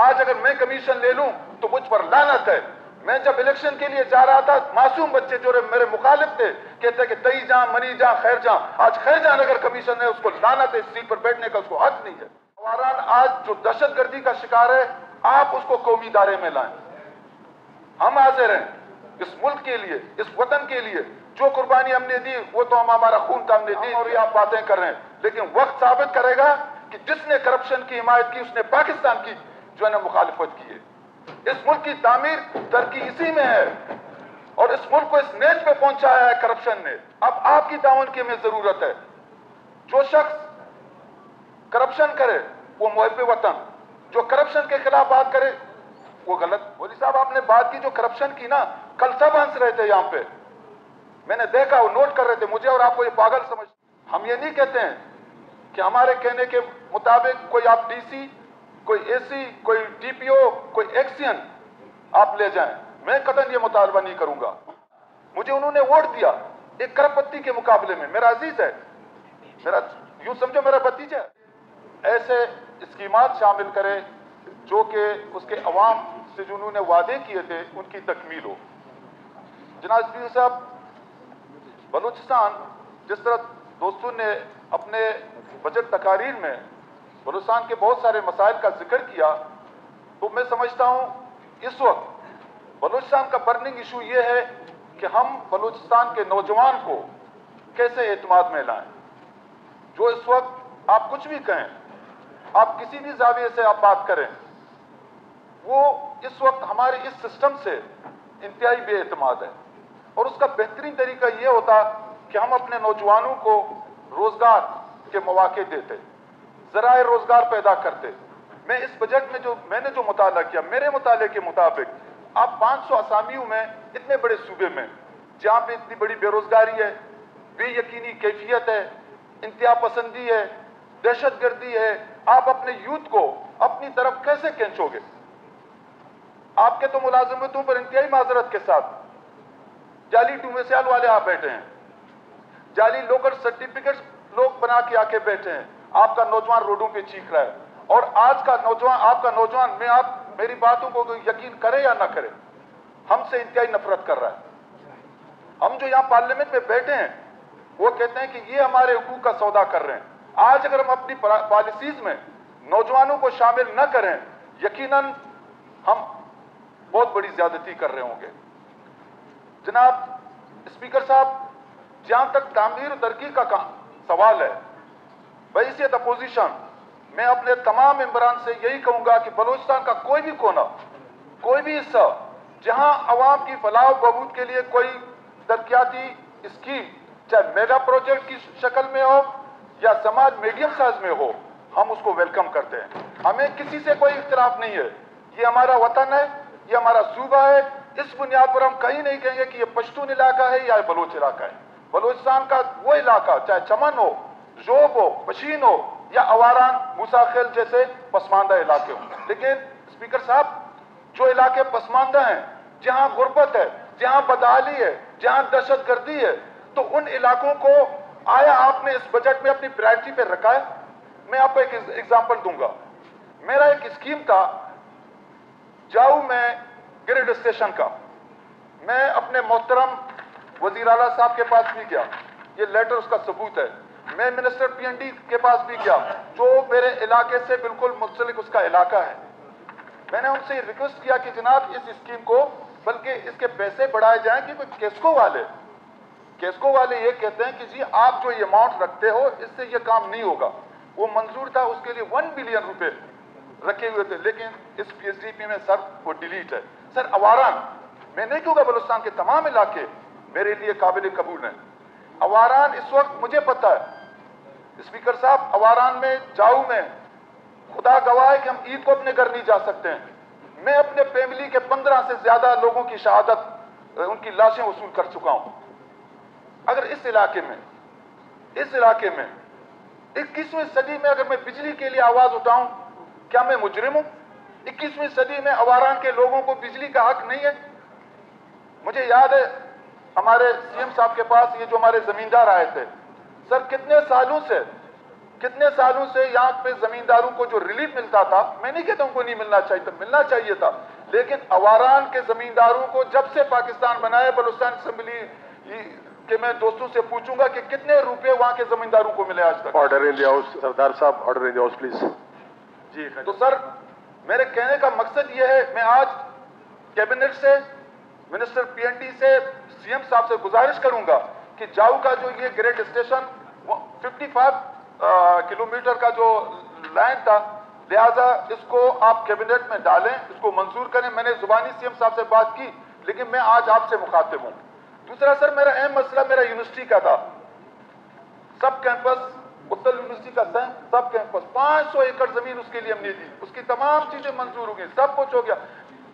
آج اگر میں کمیشن لے لوں تو مجھ پر لعنت ہے. میں جب الیکشن کے لیے جا رہا تھا، معصوم بچے جو میرے مخالف تھے کہتے کہ تئی جان، منی جان، خیر جان. آج خیر جان اگر کمیشن ہے، اس کو لعنت ہے، اس سیٹ پر بیٹھنے کا اس کو حق نہیں ہے. اواران آج جو دہشت گردی کا شکار ہے، آپ اس کو قومی دائرے میں لائیں. ہم حاضر ہیں اس ملک کے لیے، اس وطن کے لیے. جو قربانی ہم نے دی وہ تو ہمارا خون تھا، ہم نے دی. اور یہ آپ باتیں کر رہے ہیں، لیکن وقت ثابت کرے گا کہ جس نے کرپشن کی حمایت کی اس نے پاکستان کی جو ہے نا مخالفت کی ہے. اس ملک کی تعمیر ترقی اسی میں ہے، اور اس ملک کو اس نیچ پہ پہنچایا ہے کرپشن نے. اب آپ کی تعاون کی ہمیں ضرورت ہے. جو شخص کرپشن کرے وہ محب وطن، جو کرپشن کے خلاف بات کرے وہ غلط. مودی صاحب آپ نے بات کی جو کرپشن کی نا، کل سب ہنس رہے تھے یہاں پہ، میں نے دیکھا وہ نوٹ کر رہے تھے مجھے اور آپ کو یہ پاگل سمجھ. ہم یہ نہیں کہتے ہیں کہ ہمارے کہنے کے مطابق کوئی آپ ڈی سی، کوئی اے سی، کوئی ڈی پی او، کوئی ایکسین آپ لے جائیں. میں قطعاً یہ مطالبہ نہیں کروں گا. مجھے انہوں نے ووٹ دیا ایک کرپ پتی کے مقابلے میں. میرا عزیز ہے، میرا یوں سمجھو میرا بھتیجا ہے. ایسے اسکیمات شامل کرے جو کہ اس کے عوام سے جو انہوں نے وعدے کیے تھے ان کی تکمیل ہو. جناب اسپیکر صاحب، بلوچستان جس طرح دوستوں نے اپنے بجٹ تقاریر میں بلوچستان کے بہت سارے مسائل کا ذکر کیا، تو میں سمجھتا ہوں اس وقت بلوچستان کا برننگ ایشو یہ ہے کہ ہم بلوچستان کے نوجوان کو کیسے اعتماد میں لائیں. جو اس وقت آپ کچھ بھی کہیں، آپ کسی بھی زاویے سے آپ بات کریں، وہ اس وقت ہمارے اس سسٹم سے انتہائی بے اعتماد ہے. اور اس کا بہترین طریقہ یہ ہوتا کہ ہم اپنے نوجوانوں کو روزگار کے مواقع دیتے، ذرائع روزگار پیدا کرتے. میں اس بجٹ میں نے جو مطالعہ کیا، میرے مطالعے کے مطابق آپ 500 اسامیوں میں اتنے بڑے صوبے میں جہاں پہ اتنی بڑی بے روزگاری ہے، بے یقینی کیفیت ہے، انتہا پسندی ہے، دہشت گردی ہے، آپ اپنے یوتھ کو اپنی طرف کیسے کھینچو گے؟ آپ کے تو ملازمتوں پر انتہائی معذرت کے ساتھ جعلی ڈومیسیال والے آپ بیٹھے ہیں، جعلی لوکل سرٹیفکیٹس لوگ بنا کے آ کے بیٹھے ہیں. آپ کا نوجوان روڈوں پہ چیخ رہا ہے. اور آج کا نوجوان، آپ کا نوجوان، آپ میری باتوں کو یقین کرے یا نہ کرے، ہم سے انتہائی نفرت کر رہا ہے. ہم جو یہاں پارلیمنٹ میں بیٹھے ہیں وہ کہتے ہیں کہ یہ ہمارے حقوق کا سودا کر رہے ہیں. آج اگر ہم اپنی پالیسیز میں نوجوانوں کو شامل نہ کریں، یقیناً ہم بہت بڑی زیادتی کر رہے ہوں گے. جناب اسپیکر صاحب، جہاں تک تعمیر و ترقی کا سوال ہے، بحیثیت اپوزیشن میں اپنے تمام ممبران سے یہی کہوں گا کہ بلوچستان کا کوئی بھی کونا، کوئی بھی حصہ جہاں عوام کی فلاح و بہبود کے لیے کوئی ترقیاتی اسکیم، چاہے میگا پروجیکٹ کی شکل میں ہو یا سماج میڈیم سائز میں ہو، ہم اس کو ویلکم کرتے ہیں. ہمیں کسی سے کوئی اختلاف نہیں ہے. یہ ہمارا وطن ہے، یہ ہمارا صوبہ ہے. اس بنیاد پر ہم کہیں نہیں کہیں گے کہ یہ پشتون علاقہ ہے یا بلوچ علاقہ ہے. بلوچستان کا وہ علاقہ چاہے چمن ہو، ژوب ہو، پشین ہو یا اواران، موسیٰ خیل جیسے پسماندہ علاقے ہوں. لیکن اسپیکر صاحب، جو علاقے پسماندہ ہیں، جہاں غربت ہے، جہاں بدحالی ہے، جہاں دہشت گردی ہے، تو ان علاقوں کو آیا آپ نے اس بجٹ میں اپنی پرائرٹی پہ رکھا ہے؟ میں آپ کو ایک ایگزامپل دوں گا. میرا ایک اسکیم تھا جاؤ میں گریڈ اسٹیشن کا. میں اپنے محترم وزیر اعلیٰ صاحب کے پاس بھی گیا، یہ لیٹر اس کا ثبوت ہے. میں منسٹر پی این ڈی کے پاس بھی گیا جو میرے علاقے سے بالکل منسلک اس کا علاقہ ہے. میں نے ان سے ریکویسٹ کیا کہ جناب اس اسکیم کو بلکہ اس کے پیسے بڑھائے جائیں، کیونکہ کیسکو والے یہ کہتے ہیں کہ جی آپ جو یہ اماؤنٹ رکھتے ہو اس سے یہ کام نہیں ہوگا. وہ منظور تھا، اس کے لیے 1 بلین روپے رکھے ہوئے تھے، لیکن اس پی ایس ڈی پی میں سر وہ ڈیلیٹ ہے. سر اواران، میں نہیں کہوں گا بلوچستان کے تمام علاقے میرے لیے قابل قبول ہیں. اواران اس وقت مجھے پتا ہے اسپیکر صاحب، اواران میں جاؤ میں خدا گواہ ہے کہ ہم عید کو اپنے گھر نہیں جا سکتے ہیں. میں اپنے فیملی کے 15 سے زیادہ لوگوں کی شہادت، ان کی لاشیں وصول کر چکا ہوں. اگر اس علاقے میں 21ویں صدی میں اگر میں بجلی کے لیے آواز اٹھاؤں، کیا میں مجرم ہوں؟ 21ویں صدی میں اواران کے لوگوں کو بجلی کا حق نہیں ہے؟ مجھے یاد ہے ہمارے سی ایم صاحب کے پاس یہ جو ہمارے زمیندار آئے تھے، سر کتنے سالوں سے कितने सालों से यहाँ पे जमींदारों को जो रिलीफ मिलता था, मैं नहीं कहता उनको नहीं मिलना चाहिए था, मिलना चाहिए था, लेकिन अवारान के जमींदारों को जब से पाकिस्तान बनाया, बलूचिस्तान असेंबली के मैं दोस्तों से पूछूंगा कि कितने रुपए वहां के जमींदारों को मिले आज तक। ऑर्डर इन द हाउस, सरदार साहब, order in the house please. जी, तो सर मेरे कहने का मकसद ये है, मैं आज कैबिनेट से, मिनिस्टर पीएनडी से, सीएम साहब से गुजारिश करूंगा कि जाऊ का जो ये ग्रेड स्टेशन 55 किलोमीटर का जो लाइन था, लिहाजा इसको आप कैबिनेट में डालें, इसको मंजूर करें। मैंने जुबानी सीएम साहब से बात की, लेकिन मैं आज आपसे मुखातिब हूं। दूसरा सर, मेरा अहम मसला मेरा यूनिवर्सिटी का था, सब कैंपस, उत्तर यूनिवर्सिटी का सब कैंपस, 500 एकड़ जमीन उसके लिए हमने दी, उसकी तमाम चीजें मंजूर हो गई, सब कुछ हो गया।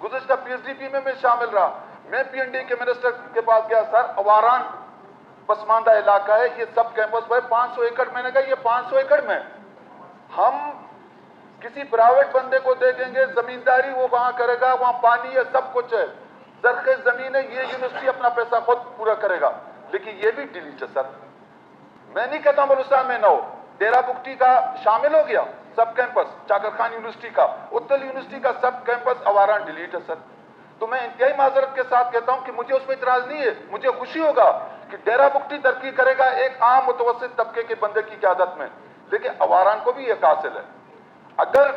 गुज़श्ता पीएचडीपी में मैं शामिल रहा, मैं पीएनडी के मिनिस्टर के पास गया, सर अवारान पसमानदा इलाका है, ये सब कैंपस पर 500 एकड़। मैंने कहा ये 500 एकड़ में हम किसी प्राइवेट बंदे को दे देंगे, जमींदारी वो वहां करेगा, वहां पानी है, सब कुछ है, सरखेज जमीन है, ये यूनिवर्सिटी अपना पैसा खुद पूरा करेगा, लेकिन ये भी डिलीट है सर। मैं नहीं कहता बलूचिस्तान में ना हो, डेरा बुगटी का शामिल हो गया सब कैंपस, चाकर खान यूनिवर्सिटी का, उत्तर यूनिवर्सिटी का सब कैंपस अवारान डिलीट है सर। तो मैं इंतहाई माजरत के साथ कहता हूं कि मुझे उसमें इतराज नहीं है, मुझे खुशी होगा कि डेरा बुगटी तरक्की करेगा एक आम मुतवस्सित तबके के बंदे की क़यादत में, लेकिन अवारान को भी एक हासिल है। अगर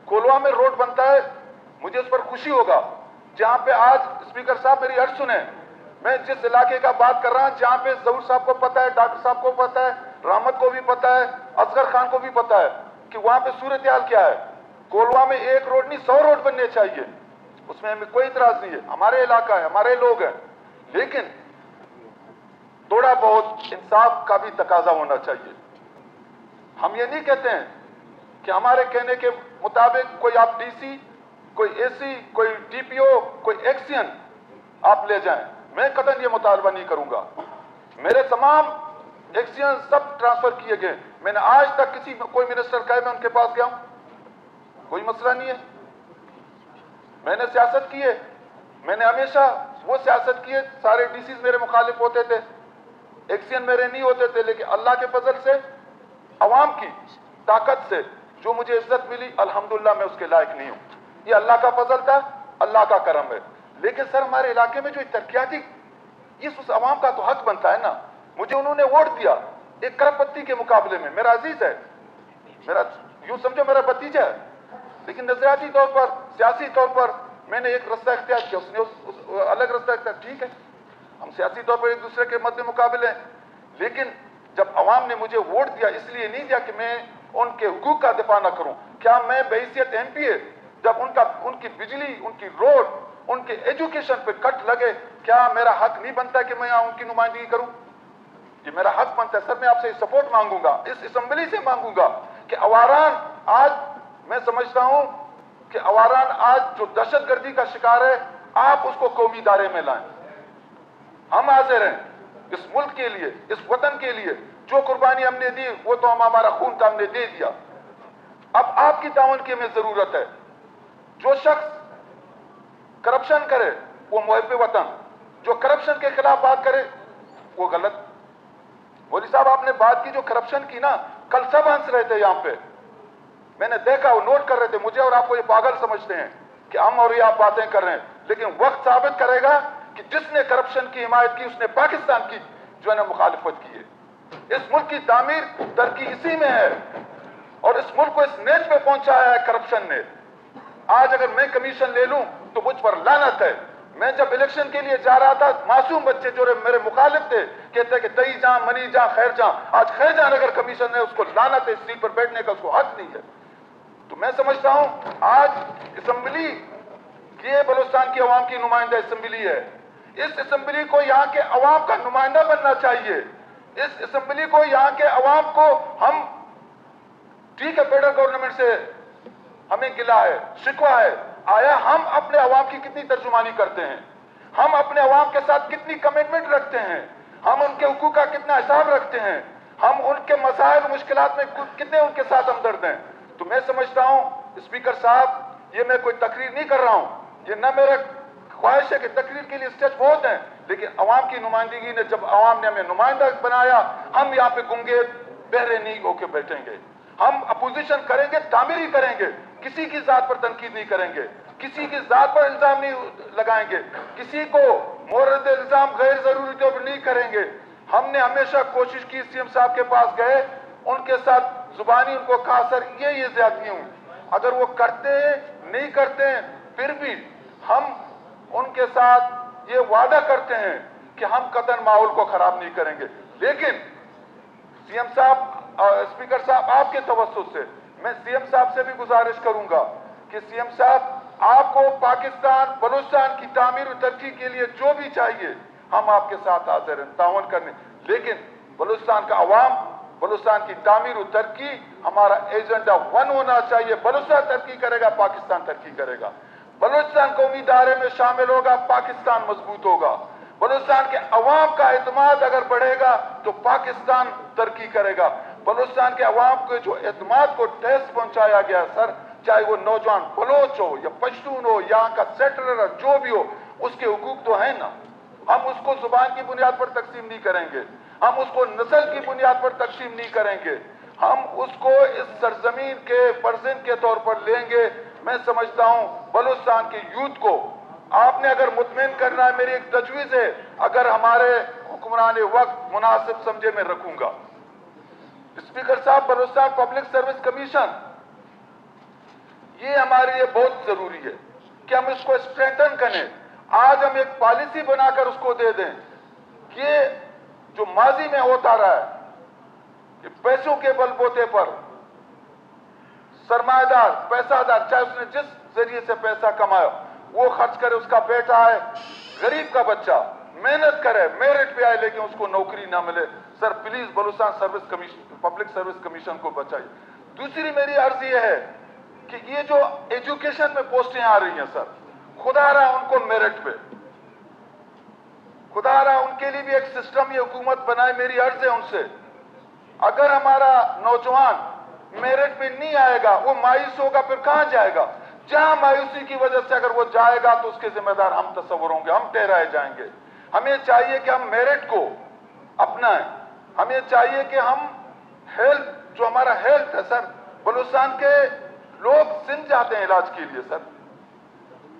कोलवा में रोड बनता है, मुझे उस पर खुशी होगा, जहां पे आज स्पीकर साहब मेरी अर्ज सुने, मैं जिस इलाके का बात कर रहा हूं, जहां पे जहूर साहब को पता है, डॉक्टर साहब को पता है, रहमत को भी पता है, असगर खान को भी पता है कि वहां पे सूरत हाल क्या है। कोलवा में एक रोड नहीं 100 रोड बनने चाहिए, उसमें हमें कोई इतराज नहीं है, हमारे इलाका है, हमारे लोग हैं, लेकिन थोड़ा बहुत इंसाफ का भी तकाजा होना चाहिए। हम ये नहीं कहते हैं कि हमारे कहने के मुताबिक कोई आप डीसी, कोई एसी, कोई डीपीओ, कोई एक्सियन आप ले जाएं, मैं कतई ये मुतालबा नहीं करूंगा। मेरे तमाम एक्सियन सब ट्रांसफर किए गए, मैंने आज तक किसी कोई मिनिस्टर कहे मैं उनके पास गया हूं, कोई मसला नहीं है। मैंने सियासत की है, मैंने हमेशा वो सियासत की है, सारे डीसीज मेरे मुखालिफ होते थे, एक्सियन मेरे नहीं होते थे, लेकिन अल्लाह के फजल से, अवाम की ताकत से जो मुझे इज्जत मिली, अल्हम्दुलिल्लाह मैं उसके लायक नहीं हूं। ये अल्लाह का फजल था, अल्लाह का करम है। लेकिन सर हमारे इलाके में जो तरक्याती, ये उस अवाम का तो हक बनता है ना। मुझे उन्होंने वोट दिया एक करपत्ती के मुकाबले में, मेरा अजीज है, मेरा यूं समझो मेरा भतीजा है, लेकिन नजरियाती तौर पर, सियासी तौर पर मैंने एक रास्ता इख्तियार किया, उसने उस अलग रास्ता इख्तियार। ठीक है, हम सियासी तौर पर एक दूसरे के मध्य मुकाबले हैं, लेकिन जब अवाम ने मुझे वोट दिया, इसलिए नहीं दिया कि मैं उनके हुकूक का दिफा ना करूं। क्या मैं बहैसियत एमपी है, जब उनकी बिजली, उनकी रोड, उनके एजुकेशन पे कट लगे, क्या मेरा हक नहीं बनता कि मैं यहाँ उनकी नुमाइंदगी करूं? ये मेरा हक बनता है सर। मैं आपसे सपोर्ट मांगूंगा, इस असेंबली से मांगूंगा कि अवारान, आज मैं समझता हूं कि अवारान आज जो दहशतगर्दी का शिकार है, आप उसको कौमी दायरे में लाएं। हम हाजिर हैं इस मुल्क के लिए, इस वतन के लिए, जो कुर्बानी हमने दी वो तो हम हमारा खून का हमने दे दिया। अब आपकी ताउन की हमें जरूरत है। जो शख्स करप्शन करे वो मुहब्बे वतन, जो करप्शन के खिलाफ बात करे वो गलत। मौलवी साहब आपने बात की जो करप्शन की ना, कल सब हंस रहे थे यहाँ पे, मैंने देखा, वो नोट कर रहे थे मुझे और आपको ये पागल समझते हैं कि हम और ये आप बातें कर रहे हैं, लेकिन वक्त साबित करेगा कि जिसने करप्शन की हिमायत की उसने पाकिस्तान की जो है ना मुखालिफत की है। इस मुल्क की तामीर, तरक्की इसी में है, और इस मुल्क को इस नेच पे पहुंचाया है करप्शन ने। आज अगर मैं कमीशन ले लूं तो मुझ पर लानत है। मैं जब इलेक्शन के लिए जा रहा था, मासूम बच्चे जो मेरे मुखालिफ थे कहते कि तई जा, मनी जा, खैर जा। आज खैर जा अगर कमीशन है, उसको लानत है, इस सीट पर बैठने का उसको हक नहीं है। तो मैं समझता हूं आज असेंबली ये बलूचिस्तान की अवाम की नुमाइंदा असेंबली है। इस असेंबली को यहाँ के अवाम का नुमाइंदा बनना चाहिए। इस असेंबली को यहाँ के अवाम को, हम ठीक है फेडरल गवर्नमेंट से हमें गिला है, शिकवा है, आया हम अपने अवाम की कितनी तर्जुमानी करते हैं, हम अपने अवाम के साथ कितनी कमिटमेंट रखते हैं, हम उनके हुकूक का कितना हिसाब रखते हैं, हम उनके मसाइल मुश्किलात में कितने उनके साथ हमदर्द हैं। तो मैं समझता हूं स्पीकर साहब, ये मैं कोई तकरीर नहीं कर रहा हूं, ये न मेरा ख्वाहिश है कि तकरीर के लिए स्टेज बहुत हैं, लेकिन अवाम की नुमाइंदगी ने, जब अवाम ने हमें नुमाइंदा बनाया, हम यहाँ पे गूंगे बहरे नहीं होके बैठेंगे। हम अपोजिशन करेंगे, तामीरी करेंगे, किसी की जात पर तनकीद नहीं करेंगे, किसी की जात पर इल्जाम नहीं लगाएंगे, किसी को मोरद इल्जाम गैर जरूरी तो नहीं करेंगे। हमने हमेशा कोशिश की, सीएम साहब के पास गए, उनके साथ जुबानी उनको कहा सर ये ज्यादती हुई, अगर वो करते हैं नहीं करते हैं फिर भी हम उनके साथ ये वादा करते हैं कि हम कतई माहौल को खराब नहीं करेंगे। लेकिन सीएम साहब, स्पीकर साहब, आपके तवज्जुह से मैं सीएम साहब से भी गुजारिश करूंगा कि सीएम साहब आपको पाकिस्तान बलूचिस्तान की तामीर और तरक्की के लिए जो भी चाहिए हम आपके साथ हाजिर हैं ताउन करने। लेकिन बलूचिस्तान का अवाम, बलूचिस्तान की तामीर और तरक्की हमारा एजेंडा 1 होना चाहिए। बलूचिस्तान तरक्की करेगा, पाकिस्तान तरक्की करेगा। बलूचिस्तान कौमी दायरे में शामिल होगा, पाकिस्तान मजबूत होगा। बलूचिस्तान के अवाम का एतमाद अगर बढ़ेगा तो पाकिस्तान तरक्की करेगा। बलूचिस्तान के अवाम के जो एतमाद को ठेस पहुंचाया गया सर, चाहे वो नौजवान बलोच हो या पश्तून हो, यहाँ का सेटलर जो भी हो, उसके हुकूक तो है ना। हम उसको जुबान की बुनियाद पर तकसीम नहीं करेंगे, हम उसको नस्ल की बुनियाद पर तकसीम नहीं करेंगे, हम उसको इस सरजमीन के फर्जन के तौर पर लेंगे। मैं समझता हूं बलूचिस्तान के यूथ को आपने अगर मुतमिन करना है, मेरी एक तजवीज है, अगर हमारे हुक्मरान वक्त मुनासिब समझे मैं रखूंगा। स्पीकर साहब, बलूचिस्तान पब्लिक सर्विस कमीशन ये हमारे लिए बहुत जरूरी है कि हम इसको स्ट्रेंथन करें। आज हम एक पॉलिसी बनाकर उसको दे दें कि जो माजी में होता रहा है कि पैसों के बलबूते पर सरमायादार, पैसादार, चाहे उसने जिस जरिए से पैसा कमाया वो खर्च करे, उसका बेटा है, गरीब का बच्चा मेहनत करे, मेरिट पे आए, लेकिन उसको नौकरी ना मिले। Sir please Balochistan service commission, public service commission को बचाइए। दूसरी मेरी अर्ज ये है कि ये जो एजुकेशन में पोस्टें आ रही हैं सर, खुदा रहा उनको मेरिट पे, खुदा रहा उनके लिए भी एक सिस्टम ये हुकूमत बनाए। मेरी अर्ज है उनसे, अगर हमारा नौजवान मेरिट पे नहीं आएगा वो मायूस होगा, फिर कहां जाएगा? जहां मायूसी की वजह से अगर वो जाएगा तो उसके जिम्मेदार हम तस्वर होंगे, हम ठहराए जाएंगे। हमें चाहिए कि हम मेरिट को अपनाएं, हमें चाहिए कि हम हेल्थ, जो हमारा हेल्थ है सर, बलूचिस्तान के लोग सिंध जाते हैं इलाज के लिए सर,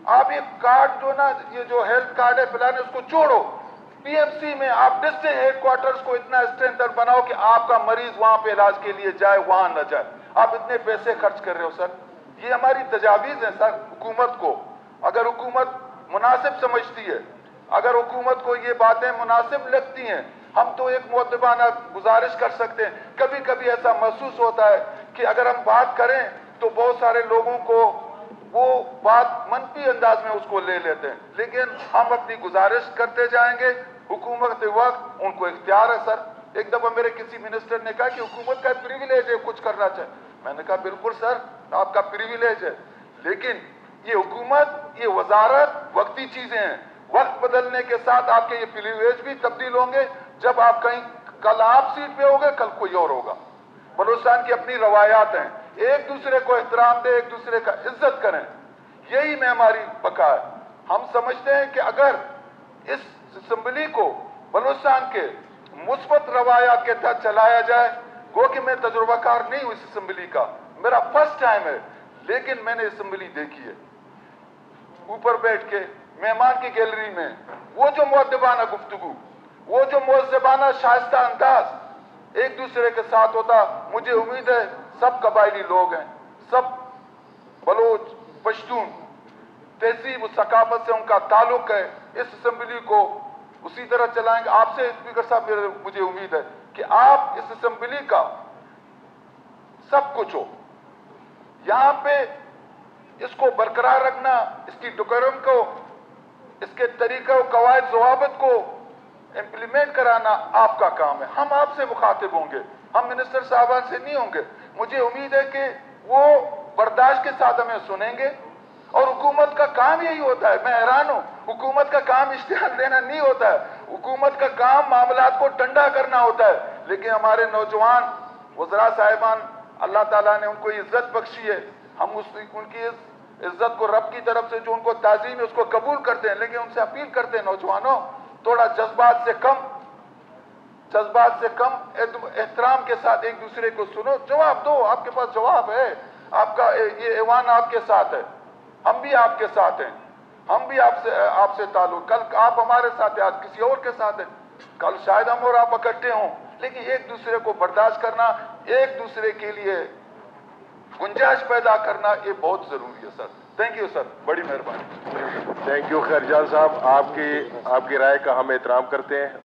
आप ये कार्ड जो ना, ये जो हेल्थ कार्ड है पिलाने, उसको छोड़ो, पीएमसी में आप डिस्ट्रिक्ट हेडक्वार्टर्स को इतना स्ट्रेंथन बनाओ कि आपका मरीज वहां पे इलाज के लिए जाए, वहां न जाए। आप इतने पैसे खर्च कर रहे हो सर, ये हमारी तजावीज है सर हुकूमत को। अगर हुकूमत मुनासिब समझती है, अगर हुकूमत को ये बातें मुनासिब लगती हैं, हम तो एक मुअद्दबाना गुजारिश कर सकते हैं। कभी कभी ऐसा महसूस होता है कि अगर हम बात करें तो बहुत सारे लोगों को वो बात मनफी अंदाज में उसको ले लेते हैं, लेकिन हम अपनी गुजारिश करते जाएंगे। हुकूमत वक्त उनको इख्तियार है सर। एक दफा मेरे किसी मिनिस्टर ने कहा कि हुकूमत का प्रिविलेज है कुछ करना चाहिए। मैंने कहा बिल्कुल सर, आपका प्रिविलेज है, लेकिन ये हुकूमत, ये वजारत वक्ती चीजें हैं। वक्त बदलने के साथ आपके ये प्रिविलेज भी तब्दील होंगे। जब आप कहीं, कल आप सीट पे होंगे, कल कोई और होगा। बलूचिस्तान की अपनी रवायात हैं, एक दूसरे को एहतराम दे, एक दूसरे का इज्जत करें, यही में हमारी बका है। हम समझते हैं कि अगर इस असेंबली को बलूचिस्तान के मुस्बत रवायात के तहत चलाया जाए, गो कि मैं तजुर्बाकार नहीं हूं इस असेंबली का, मेरा फर्स्ट टाइम है, लेकिन मैंने असेंबली देखी है ऊपर बैठ के मेहमान की गैलरी में, वो जो मुअद्दबाना गुफ्तगू, वो जो मुअज़्ज़बाना शाइस्ता अंदाज एक दूसरे के साथ होता। मुझे उम्मीद है सब कबायली लोग हैं, सब बलोच, पश्तून, तहजीब, सकाफत से उनका ताल्लुक है, इस असेंबली को उसी तरह चलाएंगे। आपसे स्पीकर साहब मुझे उम्मीद है कि आप इस असेंबली का सब कुछ हो, यहां पे इसको बरकरार रखना, इसकी डेकोरम को, इसके तरीका कवायद ज़वाबित को इम्प्लीमेंट कराना आपका काम है। हम आपसे मुखातिब होंगे, हम मिनिस्टर साहबान से नहीं होंगे। मुझे उम्मीद है कि वो बर्दाश्त के साथ हमें सुनेंगे, और हुकूमत का काम यही होता है। मैं हैरान हूं, हुकूमत का काम इश्तिहार देना नहीं होता है, हुकूमत का काम मामलात को ठंडा करना होता है। लेकिन हमारे नौजवान वज़रा साहिबान, अल्लाह ताला ने उनको इज्जत बख्शी है, हम उनकी इस इज्जत को रब की तरफ से जो उनको ताज़ीम है उसको कबूल करते हैं। लेकिन उनसे अपील करते हैं, नौजवानों थोड़ा जज्बात से कम, जज्बात से कम एहतराम के साथ एक दूसरे को सुनो, जवाब दो, आपके पास जवाब है, आपका ये ऐवान आपके साथ है, हम भी आपके साथ हैं, हम भी आपसे ताल्लुक, कल आप हमारे साथ हैं, आज किसी और के साथ हैं, कल शायद हम और आप इकट्ठे हों, लेकिन एक दूसरे को बर्दाश्त करना, एक दूसरे के लिए गुंजाइश पैदा करना, ये बहुत जरूरी है सर। थैंक यू सर, बड़ी मेहरबानी। थैंक यू खैरजान साहब, आपकी राय का हम एहतराम करते हैं।